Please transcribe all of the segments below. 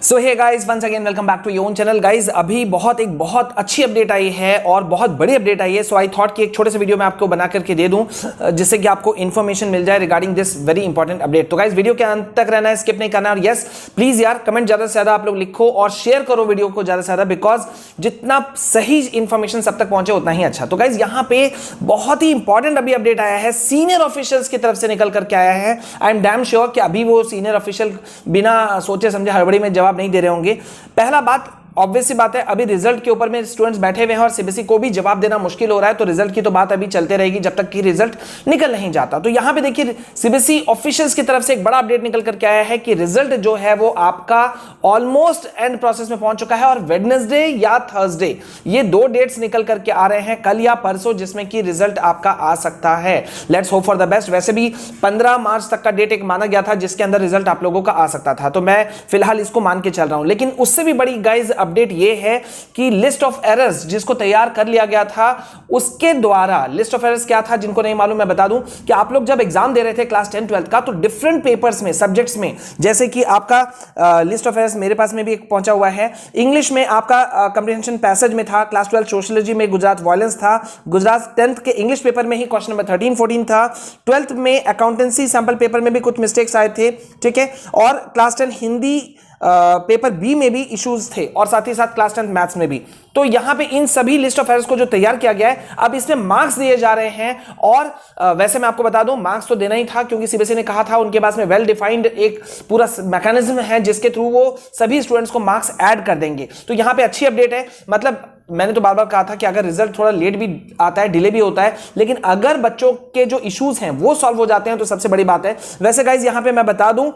So hey guys, once again welcome back to your own channel. Guys अभी एक बहुत अच्छी अपडेट आई है और बहुत बड़ी अपडेट आई है। सो आई थॉट कि एक छोटे से वीडियो में आपको बना करके दे दूं जिससे कि आपको इन्फॉर्मेशन मिल जाए regarding this very important update. तो गाइस वीडियो के अंत तक रहना है, स्किप नहीं करना। और यस प्लीज यार कमेंट ज्यादा से ज्यादा आप लोग लिखो और शेयर करो वीडियो को ज्यादा से ज्यादा, बिकॉज जितना सही इंफॉर्मेशन सब तक पहुंचे उतना ही अच्छा। तो गाइस यहाँ पे बहुत ही इंपॉर्टेंट अभी अपडेट आया है, सीनियर ऑफिशियल्स की तरफ से निकल करके आया है। आई एम डैम श्योर कि अभी वो सीनियर ऑफिशियल बिना सोचे समझे हड़बड़ी में जवाब नहीं दे रहे होंगे। पहला बात ऑब्वियस सी बात है, अभी रिजल्ट के ऊपर में स्टूडेंट्स बैठे हुए हैं और सीबीएसई को भी जवाब देना मुश्किल हो रहा है। तो रिजल्ट की तो बात अभी चलते रहेगी जब तक कि रिजल्ट निकल नहीं जाता। तो यहां पे देखिए सीबीएसई ऑफिशियल्स की तरफ से एक बड़ा अपडेट निकल करके आया है कि रिजल्ट जो है वो आपका ऑलमोस्ट एंड प्रोसेस में पहुंच चुका है और वेडनेसडे या थर्सडे ये दो डेट्स निकल करके आ रहे हैं, कल या परसों, जिसमें कि रिजल्ट आपका आ सकता है। Let's hope for the best. वैसे भी 15 मार्च तक का डेट एक माना गया था जिसके अंदर रिजल्ट आप लोगों का आ सकता था, तो मैं फिलहाल इसको मान के चल रहा हूं। लेकिन उससे भी बड़ी गाइज अपडेट ये है कि लिस्ट ऑफ एरर्स जिसको तैयार कर लिया गया था उसके द्वारा, लिस्ट ऑफ एरर्स क्या था जिनको नहीं मालूम मैं बता दूं कि आप लोग जब एग्जाम दे रहे थे क्लास 10 12 का, तो डिफरेंट पेपर्स में, सब्जेक्ट्स में, जैसे कि आपका लिस्ट ऑफ एरर्स मेरे पास में भी एक पहुंचा हुआ है। इंग्लिश में आपका कंप्रीहेंशन पैसेज में था, क्लास 12 सोशियोलॉजी में गुजरात वायलेंस था, गुजरात 10th के इंग्लिश पेपर में ही क्वेश्चन नंबर 13 14 था, 12th में अकाउंटेंसी सैंपल पेपर में भी कुछ मिस्टेक्स आए थे, ठीक है, और क्लास 10 हिंदी पेपर बी में भी इश्यूज थे, और साथ ही साथ क्लास 10 मैथ्स में भी। तो यहां पे इन सभी लिस्ट ऑफ एरर्स को जो तैयार किया गया है, अब इसमें मार्क्स दिए जा रहे हैं। और वैसे मैं आपको बता दूं मार्क्स तो देना ही था, क्योंकि सीबीएसई ने कहा था उनके पास में वेल डिफाइंड एक पूरा मैकेनिज्म है जिसके थ्रू वो सभी स्टूडेंट्स को मार्क्स ऐड कर देंगे। तो यहां पे अच्छी अपडेट है। मतलब मैंने तो बार बार कहा था कि अगर रिजल्ट थोड़ा लेट भी आता है, डिले भी होता है, लेकिन अगर बच्चों के जो इश्यूज हैं वो सॉल्व हो जाते हैं तो सबसे बड़ी बात है। वैसे गाइज यहां पे मैं बता दूं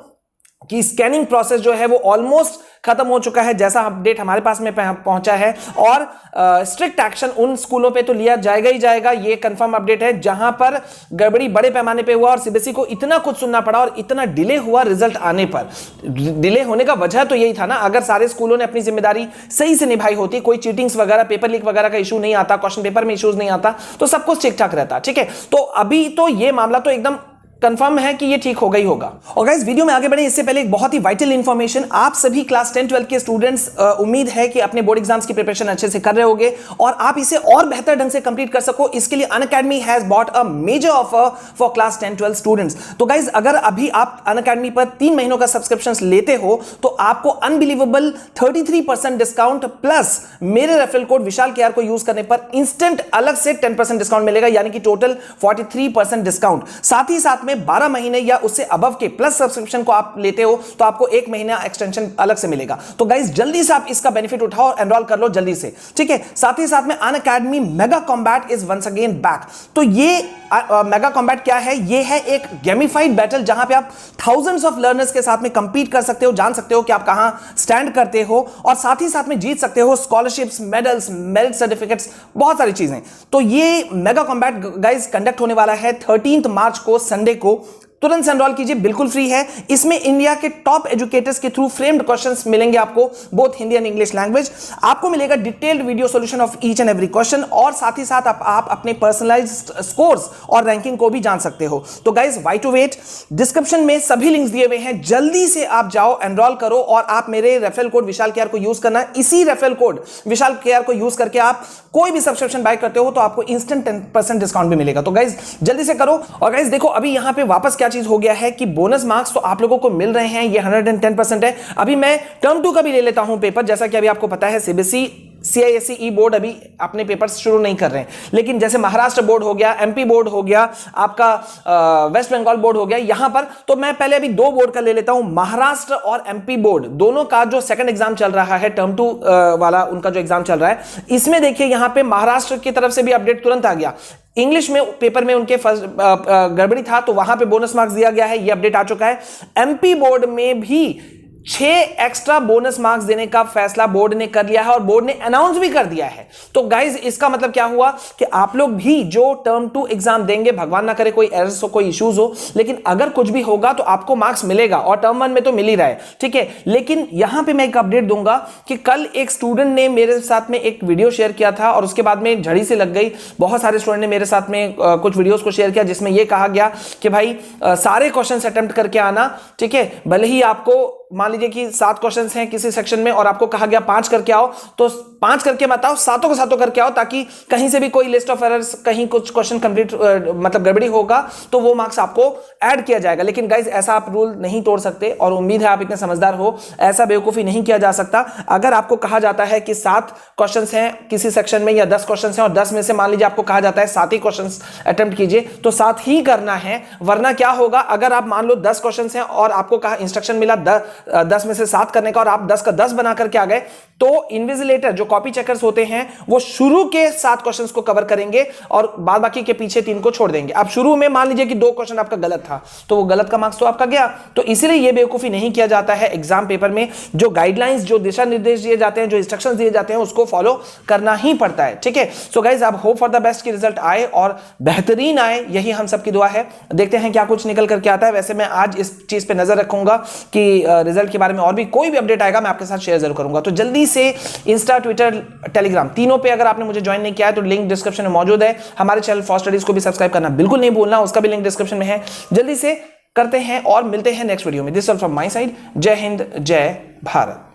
कि स्कैनिंग प्रोसेस जो है वो ऑलमोस्ट खत्म हो चुका है, जैसा अपडेट हमारे पास में पहुंचा है। और स्ट्रिक्ट एक्शन उन स्कूलों पे तो लिया जाएगा ही जाएगा, ये कंफर्म अपडेट है जहां पर गड़बड़ी बड़े पैमाने पे हुआ और सीबीएसई को इतना कुछ सुनना पड़ा और इतना डिले हुआ रिजल्ट आने पर। डिले होने का वजह तो यही था ना, अगर सारे स्कूलों ने अपनी जिम्मेदारी सही से निभाई होती, कोई चीटिंग्स वगैरह, पेपर लीक वगैरह का इशू नहीं आता, क्वेश्चन पेपर में इश्यूज नहीं आता, तो सब कुछ ठीक ठाक रहता। ठीक है, तो अभी तो ये मामला तो एकदम कंफर्म है कि ये ठीक होगा ही होगा। और गाइस वीडियो में आगे बढ़े इससे पहले एक बहुत ही वाइटल इंफॉर्मेशन, आप सभी क्लास 10 12 के स्टूडेंट्स उम्मीद है कि अपने बोर्ड एग्जाम्स की प्रिपरेशन अच्छे से कर रहे होंगे और आप इसे और बेहतर ढंग से कंप्लीट कर सको, इसके लिए Unacademy has bought a major offer for class 10 12 students. तो गाइस अगर अभी आप अनअकैडमी पर 3 महीनों का सब्सक्रिप्शन लेते हो तो आपको अनबिलीवेबल 33% डिस्काउंट प्लस मेरे रेफरल कोड विशाल केआर को यूज करने पर इंस्टेंट अलग से 10% डिस्काउंट मिलेगा, यानी कि टोटल 43% डिस्काउंट। साथ ही साथ में 12 महीने या उससे अबव के प्लस सब्सक्रिप्शन को आप लेते हो तो आपको 1 महीना एक्सटेंशन अलग से मिलेगा। तो गाइस जल्दी से आप इसका बेनिफिट उठाओ और एनरोल कर लो जल्दी से, ठीक है। साथ ही साथ में Unacademy mega combat is once again back. तो ये मेगा कॉम्बैट क्या है? ये है एक गेमिफाइड बैटल जहां पे आप थाउजेंड्स ऑफ लर्नर्स के साथ में कंपीट कर सकते हो, जान सकते हो कि आप कहां स्टैंड करते हो और साथ ही साथ में जीत सकते हो स्कॉलरशिप्स, मेडल्स, मेरिट सर्टिफिकेट्स, बहुत सारी चीजें। तो ये मेगा कॉम्बैट गाइस कंडक्ट होने वाला है 13 मार्च को, संडे को। तुरंत से एनरोल कीजिए, बिल्कुल फ्री है। इसमें इंडिया के टॉप एजुकेटर्स के थ्रू फ्रेम्ड क्वेश्चंस मिलेंगे आपको, both Hindi and English language. आपको मिलेगा detailed video solution of each and every question और साथ ही साथ आप अपने पर्सनलाइज्ड स्कोर्स और रैंकिंग को भी जान सकते हो। तो guys why to wait, description में सभी लिंक्स दिए हुए हैं, जल्दी से आप जाओ, एनरोल करो और आप मेरे रेफरल कोड विशाल केआर को यूज करना। इसी रेफरल कोड विशाल केआर को यूज करके आप कोई भी सब्सक्रिप्शन बाय करते हो तो आपको इंस्टेंट 10% डिस्काउंट भी मिलेगा। तो गाइस जल्दी से करो। और गाइस देखो अभी यहां पे वापस क्या चीज हो गया है कि बोनस मार्क्स तो आप लोगों को मिल रहे हैं, ये 110% है। अभी मैं टर्म 2 का भी ले लेता हूं पेपर, जैसा कि अभी आपको पता है सीबीएसई CISE बोर्ड अभी अपने पेपर्स शुरू नहीं कर रहे हैं, लेकिन जैसे महाराष्ट्र बोर्ड हो गया, MP बोर्ड हो गया, आपका वेस्ट बंगाल बोर्ड हो गया, यहां पर तो मैं पहले अभी 2 बोर्ड का ले लेता हूं, महाराष्ट्र और MP बोर्ड दोनों का जो सेकंड एग्जाम चल रहा है, टर्म 2 वाला उनका जो एग्जाम चल रहा है, इसमें देखिए यहां पे महाराष्ट्र की तरफ से भी अपडेट तुरंत आ गया। इंग्लिश में पेपर में उनके फर्स्ट गड़बड़ी था तो वहां पे बोनस मार्क्स दिया गया है, ये अपडेट आ चुका है। MP बोर्ड में भी 6 एक्स्ट्रा बोनस मार्क्स देने का फैसला बोर्ड ने कर लिया है और बोर्ड ने अनाउंस भी कर दिया है। तो गाइज इसका मतलब क्या हुआ कि आप लोग भी जो टर्म 2 एग्जाम देंगे, भगवान ना करे कोई एरर्स हो, कोई इश्यूज हो, लेकिन अगर कुछ भी होगा तो आपको मार्क्स मिलेगा और टर्म 1 में तो मिल ही रहा है, ठीक है। लेकिन यहां पे मैं एक अपडेट दूंगा कि कल एक स्टूडेंट ने मेरे साथ में एक वीडियो शेयर किया था और उसके बाद में झड़ी से लग गई। बहुत सारे स्टूडेंट ने मेरे साथ में कुछ वीडियोस को शेयर किया जिसमें यह कहा गया कि भाई सारे क्वेश्चन अटेम्प्ट करके आना, ठीक है, भले ही आपको मान लीजिए कि 7 क्वेश्चंस हैं किसी सेक्शन में और आपको कहा गया 5 करके आओ, तो 5 करके मत आओ, सातों को सातों करके आओ, ताकि कहीं से भी कोई लिस्ट ऑफ एरर्स, कहीं कुछ क्वेश्चन कंप्लीट मतलब गड़बड़ी होगा तो वो मार्क्स आपको ऐड किया जाएगा। लेकिन गाइज ऐसा आप रूल नहीं तोड़ सकते, और उम्मीद है आप इतने समझदार हो, ऐसा बेवकूफी नहीं किया जा सकता। अगर आपको कहा जाता है कि 7 क्वेश्चंस हैं किसी सेक्शन में या 10 क्वेश्चंस हैं, और 10 में से मान लीजिए आपको कहा जाता है 7 ही क्वेश्चंस अटेम्प्ट कीजिए, तो 7 ही करना है। वरना क्या होगा, अगर आप मान लो 10 क्वेश्चंस हैं और आपको कहा इंस्ट्रक्शन मिला 10 में से 7 करने का, और आप 10 का 10 बना करके आ गए, तो इन्विजिलेटर जो कॉपी चेकर्स होते हैं वो शुरू के 7 क्वेश्चंस को कवर करेंगे और बाद बाकी के पीछे 3 को छोड़ देंगे। अब शुरू में मान लीजिए कि 2 क्वेश्चन आपका गलत था, तो वो गलत का मार्क्स तो आपका गया। तो इसीलिए ये बेवकूफी नहीं किया जाता है एग्जाम पेपर में। जो गाइडलाइंस, जो दिशा निर्देश दिए जाते हैं, जो इंस्ट्रक्शंस दिए जाते हैं, उसको फॉलो करना ही पड़ता है। ठीक है, सो गाइज आप होप फॉर द बेस्ट की रिजल्ट आए और बेहतरीन आए, यही हम सबकी दुआ है। देखते हैं क्या कुछ निकल करके आता है। वैसे मैं आज इस चीज पे नजर रखूंगा कि रिजल्ट के बारे में और भी कोई भी अपडेट आएगा मैं आपके साथ शेयर जरूर करूंगा। तो जल्दी से इंस्टा, ट्विटर, टेलीग्राम तीनों पे अगर आपने मुझे ज्वाइन नहीं किया है तो लिंक डिस्क्रिप्शन में मौजूद है। हमारे चैनल फॉर स्टडीज को भी सब्सक्राइब करना बिल्कुल नहीं भूलना, उसका भी लिंक डिस्क्रिप्शन में है। जल्दी से करते हैं और मिलते हैं नेक्स्ट वीडियो में। This all from my side. जय हिंद, जय भारत।